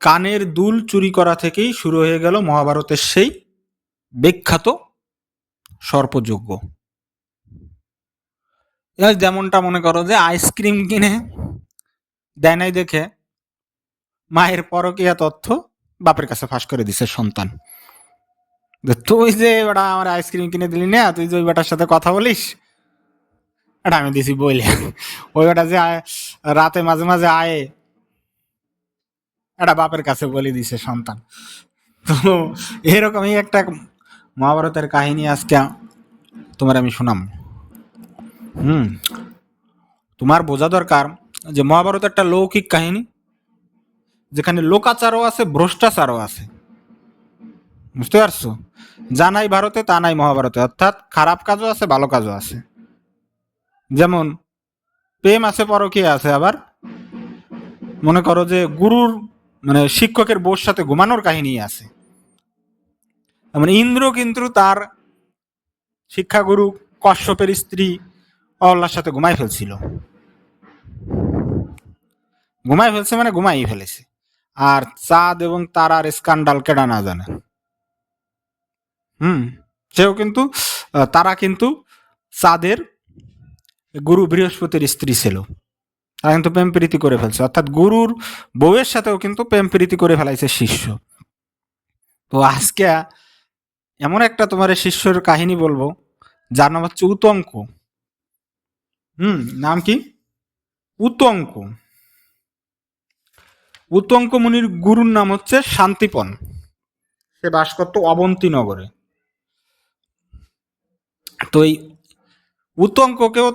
কানের দুল চুরি করা থেকেই শুরু হয়ে গেল মহাভারতের সেই বিখ্যাত সর্পযজ্ঞ। যেমনটা মনে করো যে আইসক্রিম কিনে দেয় নাই দেখে মায়ের পরকীয়া তথ্য বাপের কাছে ফাঁস করে দিছে সন্তান, যে তুই যে বেটা আমার আইসক্রিম কিনে দিলি না, তুই যে ওই বেটার সাথে কথা বলিস, এটা আমি দিছি বইলে। ওই বেটা যে রাতে মাঝে মাঝে আয়ে, এটা বাপের কাছে বলে দিছে সন্তান। তো এরকমই একটা মহাভারতের কাহিনী আজকে তোমার আমি শোনাম। তোমার বোঝা দরকার যে মহাভারত একটা লৌকিক কাহিনী, যেখানে লোকাচারও আছে ভ্রষ্টাচারও আছে। বুঝতে পারছো? যা নাই ভারতে তা নাই মহাভারতে, অর্থাৎ খারাপ কাজও আছে ভালো কাজও আছে। যেমন প্রেম আছে পরকীয়া আছে, আবার মনে করো যে গুরুর মানে শিক্ষকের বউর সাথে ঘুমানোর কাহিনী আছে। মানে ইন্দ্র কিন্তু তার শিক্ষাগুরু কশ্যপের স্ত্রী অহল্যার সাথে ঘুমাই ফেলছিল। ঘুমাই ফেলছে মানে ঘুমাই ফেলেছে। আর চাঁদ এবং তারার স্ক্যান্ডাল কেডা না জানে। সেও কিন্তু তারা কিন্তু চাঁদের গুরু বৃহস্পতির স্ত্রী ছিল। তারা কিন্তু প্রেম প্রীতি করে ফেলছে, অর্থাৎ গুরুর বউয়ের সাথেও কিন্তু প্রেম প্রীতি করে ফেলাইছে শিষ্য। তো আজকে এমন একটা তোমার শিষ্যর কাহিনী বলবো, যার নাম হচ্ছে উতঙ্ক। নাম কি? উতঙ্ক। উতঙ্ক মুনির গুরুর নাম হচ্ছে শান্তিপন। সে বাস করত অবন্তী নগরে। তো এই উতঙ্ককেও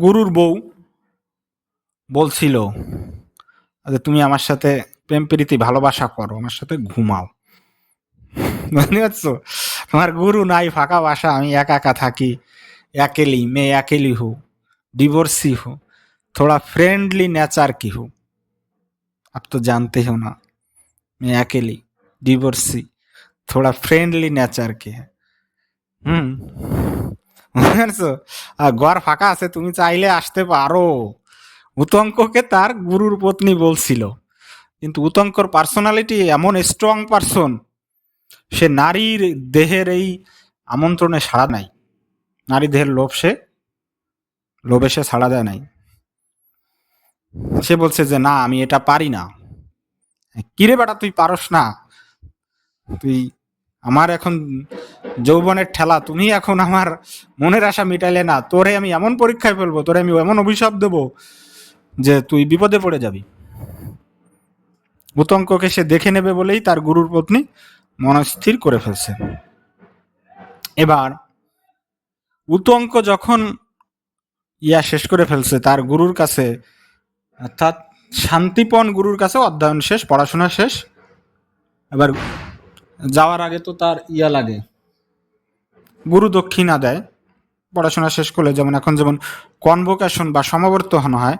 গুরুর বউ বলছিল যে তুমি আমার সাথে প্রেম প্রীতি ভালোবাসা করো, আমার সাথে ঘুমাও। বুঝতে পারছো? তোমার গুরু নাই, ফাঁকা বাসা, আমি একা একা থাকি, अकेली मैं अकेली हूँ, डिवोर्सी हूँ, थोड़ा फ्रेंडली नेचर की हूँ, अब तो जानते हो ना, मैं अकेली डिवोर्सी थोड़ा फ्रेंडली नेचर के है। বুঝতে আর ঘর ফাঁকা আছে, তুমি চাইলে আসতে পারো। উতঙ্ককে তার গুরুর পত্নী বলছিল। কিন্তু উতঙ্কর পার্সোনালিটি এমন স্ট্রং পার্সন, সে নারীর দেহের এই আমন্ত্রণে সাড়া নাই। নারী দেহের লোভে সে ছাড়া দেয় নাই। সে বলছে যে না, আমি এটা পারি না। কিরে বেটা, তুই পারস না? তুই আমার এখন যৌবনের ঠেলা, তুমি এখন আমার মনের আশা মিটাইলে না, তোরে আমি এমন পরীক্ষায় ফেলবো, তোরে আমি এমন অভিশাপ দেবো যে তুই বিপদে পড়ে যাবি। উতঙ্ককে সে দেখে নেবে বলেই তার গুরুর পত্নী মনস্থির করে ফেলছে। এবার উতঙ্ক যখন শেষ করে ফেলছে, তার গুরুর কাছে অর্থাৎ শান্তিপন গুরুর কাছে অধ্যয়ন শেষ, পড়াশোনা শেষ। এবার যাওয়ার আগে তো তার লাগে, গুরু দক্ষিণা দেয় পড়াশোনা শেষ করলে। যেমন এখন যেমন কনভোকেশন বা সমাবর্তন হয়,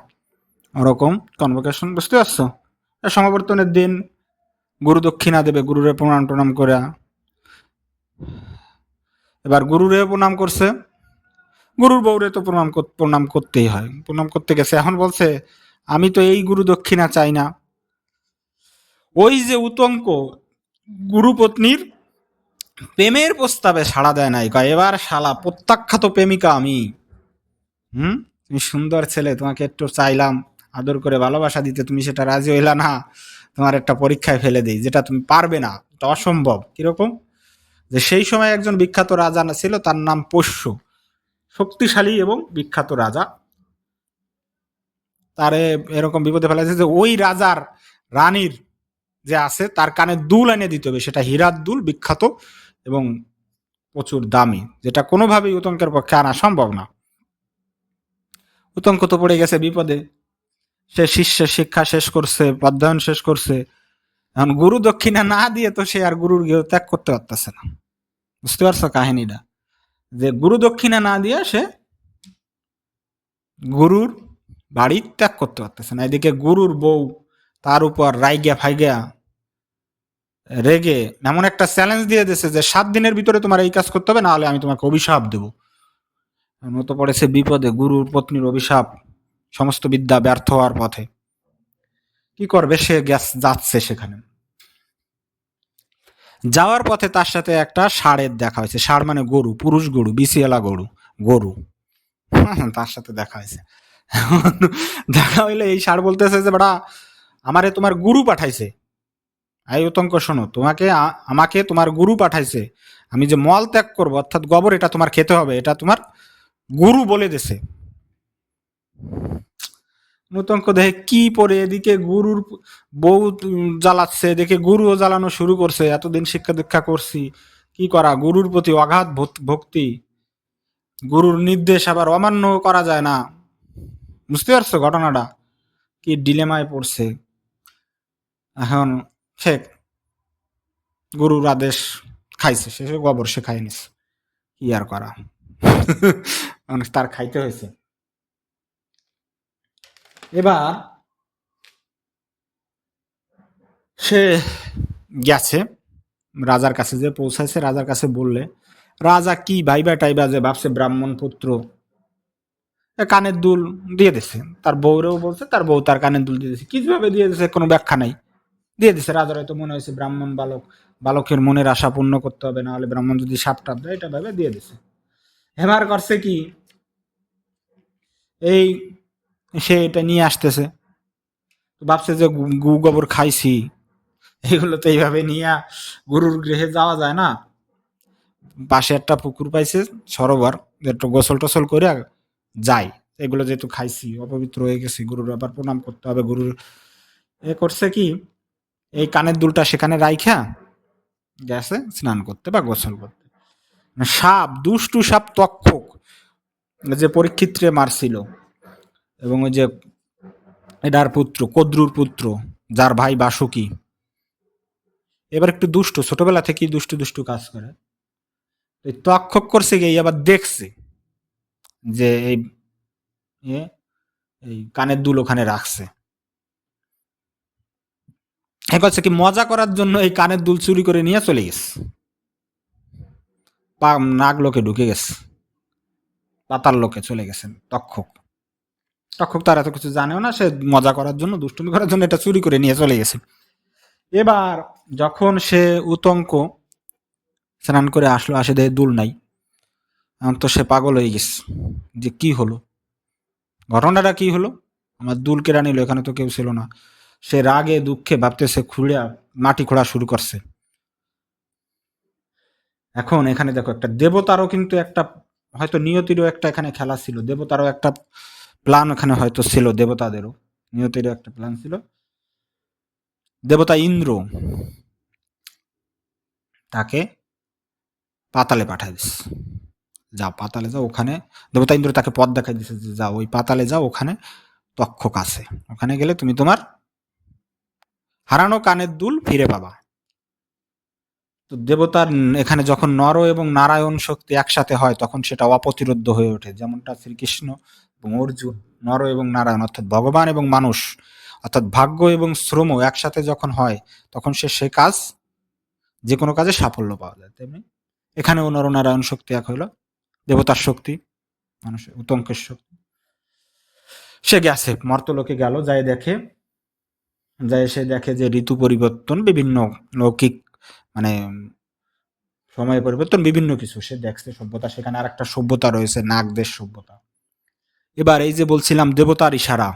ওরকম কনভোকেশন, বুঝতে পারছো? সমাবর্তনের দিন গুরু দক্ষিণা দেবে, গুরুরে প্রণাম করে। এবার গুরুরে প্রণাম করছে, গুরুর বউরে তো প্রণাম করতেই হয়, প্রণাম করতে গেছে। এখন বলছে আমি তো এই গুরু দক্ষিণা চাই না। ওই যে উতঙ্ক গুরু পত্নীর প্রেমের প্রস্তাবে সাড়া দেয় নাই, কয় এবার শালা প্রত্যাখ্যাত প্রেমিকা আমি। তুমি সুন্দর ছেলে, তোমাকে একটু চাইলাম আদর করে ভালোবাসা দিতে, তুমি সেটা রাজি হইলা না। তোমার একটা পরীক্ষায় ফেলে দিই, যেটা তুমি পারবে না, এটা অসম্ভব। কিরকম? যে সেই সময় একজন বিখ্যাত রাজা ছিল, তার নাম পোষ্য, শক্তিশালী এবং বিখ্যাত রাজা। তারে এরকম বিপদে ফেলেছে যে ওই রাজার রানীর যে আছে তার কানে দুল এনে দিতে হবে, সেটা হীরার দুল, বিখ্যাত এবং প্রচুর দামি, যেটা কোনোভাবেই উতঙ্কের পক্ষে আনা সম্ভব না। উতঙ্ক তো পড়ে গেছে বিপদে। সে শিষ্যের শিক্ষা শেষ করছে, অধ্যয়ন শেষ করছে, এখন গুরু দক্ষিণা না দিয়ে তো সে আর গুরুর গৃহ ত্যাগ করতে পারতেছে না। বুঝতে পারছো কাহিনীটা? যে গুরু দক্ষিণা না দিয়ে সে গুরুর বাড়ি ত্যাগ করতে পারতেছে না। এদিকে গুরুর বউ তার উপর রাইগা ফাইগা রেগে এমন একটা চ্যালেঞ্জ দিয়ে দিয়েছে যে 7 দিনের ভিতরে তোমার এই কাজ করতে হবে, না হলে আমি তোমাকে অভিশাপ দেবো। মতো পড়েছে বিপদে, গুরুর পত্নীর অভিশাপ, সমস্ত বিদ্যা ব্যর্থ হওয়ার পথে। কি করবে? সে যাচ্ছে সেখানে। যাওয়ার পথে তার সাথে একটা ষাঁড়ের দেখা হয়েছে। ষাঁড় মানে গরু, পুরুষ গরু, বিসিওয়ালা গরু, গরু। তার সাথে দেখা হয়েছে। এখন দেখা হইলে এই ষাঁড় বলতেছে যে বেটা, আমারে তোমার গুরু পাঠাইছে। এই উতঙ্ক শোনো, আমাকে তোমার গুরু পাঠাইছে। আমি যে মল ত্যাগ করবো অর্থাৎ গোবর, এটা তোমার খেতে হবে, এটা তোমার গুরু বলে দিছে। নূতঙ্ক দেখে কি পরে এদিকে গুরুর বউ জ্বালাচ্ছে, দেখে গুরুও জ্বালানো শুরু করছে। এতদিন শিক্ষা দীক্ষা করছি, কি করা, গুরুর প্রতি অগাধ ভক্তি, গুরুর নির্দেশ আবার অমান্য করা যায় না। বুঝতে পারছো ঘটনাটা কি ডিলেমায় পড়ছে। এখন সে গুরুর আদেশ খাইছে, শেষে গোবর সে খাই নিছে, কি আর করা। তার খাইতে হয়েছে। এবার সে গেছে রাজার কাছে, যে পৌঁছাইছে রাজার কাছে বললে, রাজা কি ভাইবা টাইবা যে ভাবছে ব্রাহ্মণ পুত্র, কানের দুল দিয়ে দিছে। তার বউরেও বলছে, তার বউ তার কানের দুল দিয়ে দিছে। কিভাবে দিয়ে দিছে কোনো ব্যাখ্যা নাই, দিয়ে দিছে। রাজার হয়তো মনে হয়েছে ব্রাহ্মণ বালকের মনের আশা পূর্ণ করতে হবে, না হলে ব্রাহ্মণ যদি সাপ টাপ দেয়, এটা ভাবে দিয়ে দিছে। হেমার করছে কি, এই সে এটা নিয়ে আসতেছে, ভাবছে যে গু গোবর খাইছি, এগুলো তো এইভাবে নিয়ে গুরুর গৃহে যাওয়া যায় না। পাশে একটা পুকুর পাইছে, সরোবর, একটু গোসল টোসল করে যাই, এগুলো যেহেতু খাইছি অপবিত্র হয়ে গেছি, গুরুর আবার প্রণাম করতে হবে। গুরুর এ করছে কি, এই কানের দুলটা সেখানে রাইখা গেছে স্নান করতে বা গোসল করতে। সাপ, দুষ্টু সাপ তক্ষক, যে পরীক্ষিত্রে মারছিল, এবং ওই যে এডার পুত্র, কদ্রুর পুত্র, যার ভাই বাসুকি, এবার একটু দুষ্ট, ছোটবেলা থেকেই দুষ্টু দুষ্টু কাজ করে। তক্ষক করছে গিয়ে আবার দেখছে যে এই কানের দুল ওখানে রাখছে। এক হচ্ছে কি, মজা করার জন্য এই কানের দুল চুরি করে নিয়ে চলে গেছে, নাগ লোকে ঢুকে গেছে, পাতাল লোকে চলে গেছেন তক্ষক। তক্ষক তার এত কিছু জানেও না, সে মজা করার জন্য, দুষ্টুমি করার জন্য এটা চুরি করে নিয়ে চলে গেছে। এবার যখন সে উতঙ্ক স্নান করে আসলো, আসে দেয় দুল নাই। এখন তো সে পাগল হয়ে গেছে যে কি হলো, ঘটনাটা কি হলো, আমার দুল কেড়া নিল, এখানে তো কেউ ছিল না। সে রাগে দুঃখে ভাবতেছে, মাটি খোঁড়া শুরু করছে। এখন এখানে দেখো, একটা দেবতারও কিন্তু একটা হয়তো নিয়তিরও একটা এখানে খেলা ছিল, দেবতারও একটা প্ল্যান ওখানে হয়তো ছিল, দেবতাদেরও নিয়তিরও একটা প্ল্যান ছিল। দেবতা ইন্দ্র তাকে পাতালে পাঠায় দিস, যা পাতালে যাও, ওখানে দেবতা ইন্দ্র তাকে পথ দেখাই দিছে যে যাও ওই পাতালে যাও, ওখানে তক্ষক আছে, ওখানে গেলে তুমি তোমার হারানো কানের দুল ফিরে পাবা। তো দেবতার এখানে যখন নর এবং নারায়ণ শক্তি একসাথে হয়, তখন সেটা অপ্রতিরোধ্য হয়ে ওঠে। যেমনটা শ্রীকৃষ্ণ এবং অর্জুন, নর এবং নারায়ণ অর্থাৎ ভগবান এবং মানুষ, অর্থাৎ ভাগ্য এবং শ্রম একসাথে যখন হয়, তখন সে কাজ, যে কোনো কাজে সাফল্য পাওয়া যায়। তেমনি এখানেও নরনারায়ণ শক্তি এক হইল, দেবতার শক্তি, মানুষের উতঙ্কের শক্তি। সে গেছে মর্তলোকে, গেল, সে দেখে যে ঋতু পরিবর্তন, বিভিন্ন লৌকিক মানে সময় পরিবর্তন, বিভিন্ন কিছু সে দেখছে, সভ্যতা, সেখানে আর একটা সভ্যতা রয়েছে, নাগদের সভ্যতা। এবার এই যে বলছিলাম দেবতার ইশারা,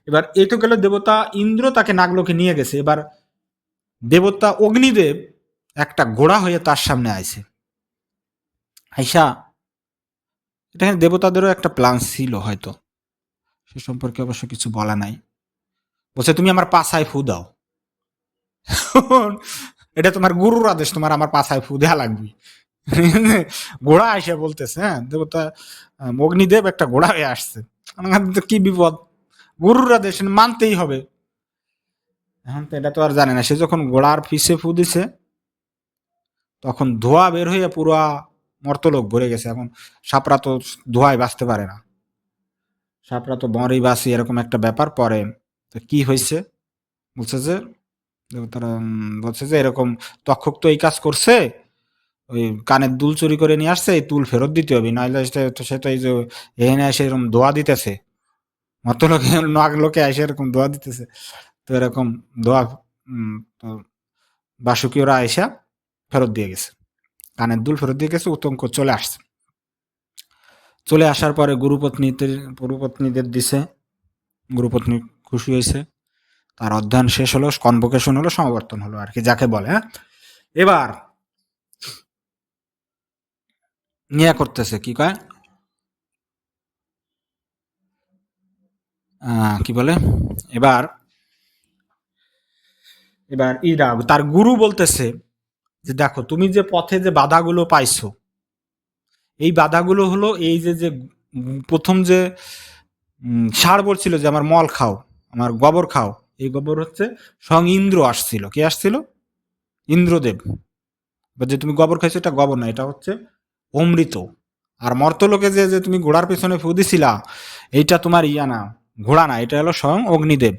এবার এই তো গেল দেবতা ইন্দ্র তাকে নাগলোকে নিয়ে গেছে। এবার দেবতা অগ্নিদেব একটা ঘোড়া হয়ে তার সামনে আইছে। আইসা, এটা দেবতাদেরও একটা প্ল্যান ছিল হয়তো, সে সম্পর্কে অবশ্য কিছু বলা নাই। বলছে তুমি আমার পাছায় ফু দাও। এটা তোমার গুরুর আদেশ, তোমার আমার পাছায় ফু দেওয়া লাগবে। ঘোড়া এসে বলতেছে, হ্যাঁ দেবতা অগ্নিদেব একটা ঘোড়া হয়ে আসছে, কি বিপদ, গুরুর আদেশ মানতেই হবে। এখন তো এটা তো আর জানে না, সে যখন ঘোড়ার পিছে ফু দিছে, তখন ধোঁয়া বের হয়ে পুরা মর্তলোক ভরে গেছে। এখন সাপরা তো ধোঁয়ায় বাঁচতে পারে না, সাপরা তো বঁরেই বাঁচি, এরকম একটা ব্যাপার পরে। তো কি হয়েছে, বলছে যে দেবতারা বলছে যে এরকম তক্ষক তো এই কাজ করছে, ওই কানের দুল চুরি করে নিয়ে আসছে, এই দুল ফেরত দিতে হবে, নাহলে সে তো এই যে এখানে এসে এরকম দোয়া দিতেছে, মত লোকে নাগ লোকে এসে এরকম দোয়া দিতেছে, তো এরকম দোয়া তো বাসুকি ওরা আয়সা ফেরত দিয়ে গেছে, কানের দুল ফেরত দিয়ে গেছে, উতঙ্ক চলে আসছে। চলে আসার পরে গুরুপত্নীদের দিছে, গুরুপত্নী খুশি হয়েছে, তার অধ্যয়ন শেষ হলো, কনভোকেশন হলো, সমাবর্তন হলো আর কি, যাকে বলে। হ্যাঁ, এবার নিয়ে করতেছে কি কয়, কি বলে, এবার এবার ইরা তার গুরু বলতেছে যে দেখো তুমি যে পথে যে বাধাগুলো পাইছো, এই বাধাগুলো হলো এই যে যে প্রথম যে ষাঁড় বলছিল যে আমার মল খাও, আমার গোবর খাও, এই গোবর হচ্ছে স্বয়ং ইন্দ্র আসছিল। কে আসছিল? ইন্দ্রদেব। বা যে তুমি গোবর খাইছো এটা গোবর না, এটা হচ্ছে অমৃত। আর মর্তলোকে যে যে তুমি ঘোড়ার পেছনে ফু দিছিলা, এইটা তোমার ইয়া না, ঘোড়া না, এটা হলো স্বয়ং অগ্নিদেব।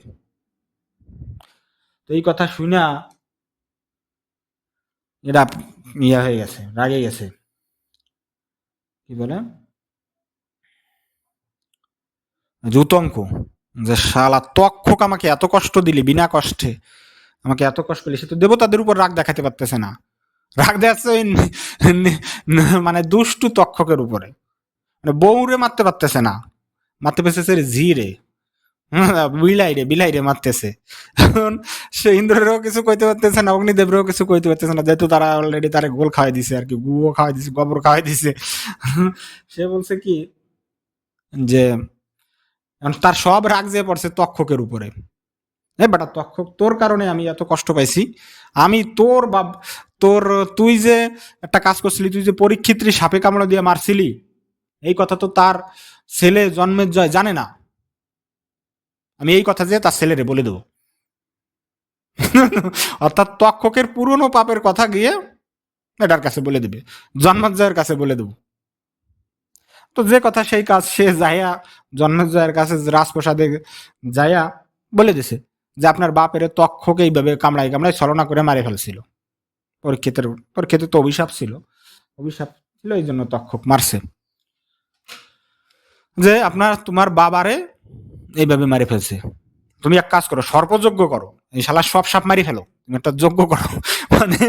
তো এই কথা শুনা এরা ইয়া হয়ে গেছে, রাগে গেছে। কি বলে, জুতঙ্ক, যে শালা তক্ষক আমাকে এত কষ্ট দিলি বিনা কষ্টে, আমাকে এত কষ্ট দিলি, সে তো দেবতাদের উপর রাগ দেখাতে পারতেছে না, রাগ দেখাচ্ছে ওই মানে দুষ্টু তক্ষকের উপরে, মানে বউরে মারতে পারতেছে না, মারতে পেরেছে ঝিরে, বিলাই রে মারতেছে। এখন সে ইন্দ্রেরও কিছু কইতে পারতেছে না, অগ্নিদেবরেও কিছু কইতে পারতেছে না, যেহেতু তারা অলরেডি তারা গোল খাওয়াই দিছে আর কি, গুও খাওয়াই দিছে, গোবর খাওয়াই দিছে। সে বলছে কি যে তার সব রাগ যে পড়ছে তক্ষকের উপরে। বেটা তক্ষক, তোর কারণে আমি এত কষ্ট পাইছি, আমি তোর বাপ, তোর, তুই যে একটা কাজ করছিলি, তুই যে পরীক্ষিত্রী সাপে কামড়া দিয়ে মারছিলি, এই কথা তো তার ছেলে জন্মের জয় জানে না, আমি এই কথা যে তার ছেলেরে বলে দেবো। অর্থাৎ তক্ষকের পুরনো পাপের কথা গিয়ে এটার কাছে বলে দিবে, জন্মজয়ের কাছে বলে দেবো। তো যে কথা সেই কাজ, সে যাইয়া জন্মজয়ের কাছে রাজপ্রসাদে যাইয়া বলে দিছে যে আপনার বাপের তক্ষকে এইভাবে কামড়াই কামড়াই ছলনা করে মারে ফেলছিল। পরীক্ষিতের তো অভিশাপ ছিল, অভিশাপ ছিল, এই জন্য তক্ষক মারছে, যে আপনার তোমার বাবারে এইভাবে মারি ফেলছে। তুমি এক কাজ করো, সর্পযজ্ঞ করো, এই শালা সব সাপ মারি ফেলো, তুমি একটা যজ্ঞ করো। মানে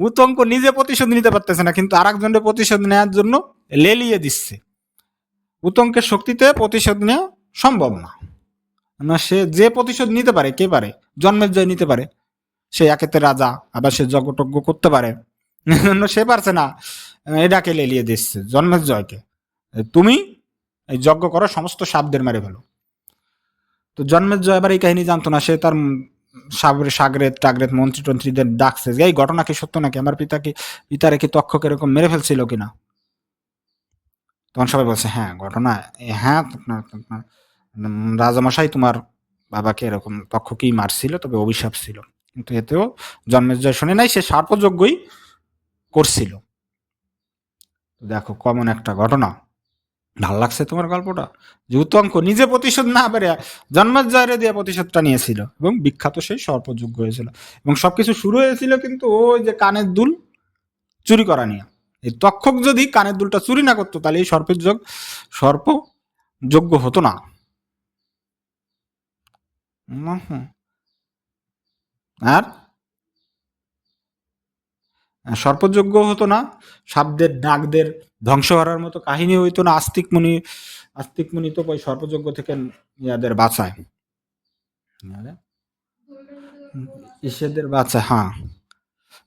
উতঙ্ক নিজে প্রতিশোধ নিতে পারতেছে না, কিন্তু আর একজনের প্রতিশোধ নেওয়ার জন্য লেলিয়ে দিচ্ছে। উতঙ্কের শক্তিতে প্রতিশোধ নেওয়া সম্ভব না, না সে যে প্রতিশোধ নিতে পারে, কে পারে? জন্মের জয় নিতে পারে, সে একেতে রাজা, আবার সে যজ্ঞটজ্ঞ করতে পারে, সে পারছে না, এটাকে লেলিয়ে দিচ্ছে জন্মের জয়কে, তুমি এই যজ্ঞ করো, সমস্ত সাপদের মেরে ফেলো। তো জন্মের জয় এবার এই কাহিনী জানতো না, সে তার সাগরেত টাগরেত মন্ত্রী টন্ত্রীদের ডাকছে যে এই ঘটনা কি সত্য নাকি, আমার পিতারে কি তক্ষক এরকম মেরে ফেলছিল কিনা। তখন সবাই বলছে হ্যাঁ ঘটনা, হ্যাঁ রাজামশাই তোমার বাবাকে এরকম তক্ষকই মারছিল, তবে অভিশাপ ছিল, কিন্তু এতেও জন্মের জয় শুনে নাই, সে সার্পযজ্ঞই করছিল। দেখো কমন একটা ঘটনা। ভাল লাগছে তোমার গল্পটা, যে উতঙ্ক নিজে প্রতিশোধ না পেরে জন্মজয়ের দিয়ে প্রতিশোধটা নিয়েছিল, এবং বিখ্যাত সেই সর্পযজ্ঞ হয়েছিল, এবং সবকিছু শুরু হয়েছিল কিন্তু ওই যে কানের দুল চুরি করা নিয়ে। এই তক্ষক যদি কানের দুলটা চুরি না করতো, তাহলে এই সর্প যোগ্য হতো না। আর সর্পযজ্ঞ হতো না, সাপদের ডাকদের ধ্বংস করার মতো কাহিনী হইতো না। আস্তিক মুনি তো ওই সর্পযজ্ঞ থেকে ইয়াদের বাঁচায়, ঈশ্বরদের বাঁচায়। হ্যাঁ,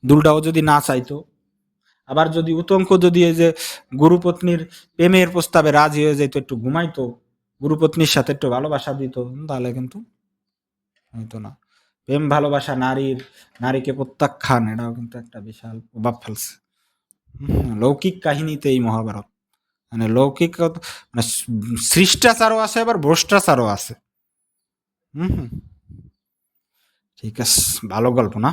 দুলটাও যদি না চাইতো, আবার যদি উতঙ্ক যদি এই যে গুরুপত্নীর প্রেমের প্রস্তাবে রাজি হয়ে যেত, একটু ঘুমাইতো, গুরুপত্নীর সাথে একটু ভালোবাসা দিত, তাহলে কিন্তু হইতো না। প্রেম ভালোবাসা নারীকে প্রত্যাখ্যান, এটাও কিন্তু একটা বিশাল প্রভাব ফেলছে। লৌকিক কাহিনীতে এই মহাভারত, মানে লৌকিক মানে শিষ্টাচারও আছে, আবার ভ্রষ্টাচারও আছে। হুম, ঠিক আছে, ভালো গল্প না?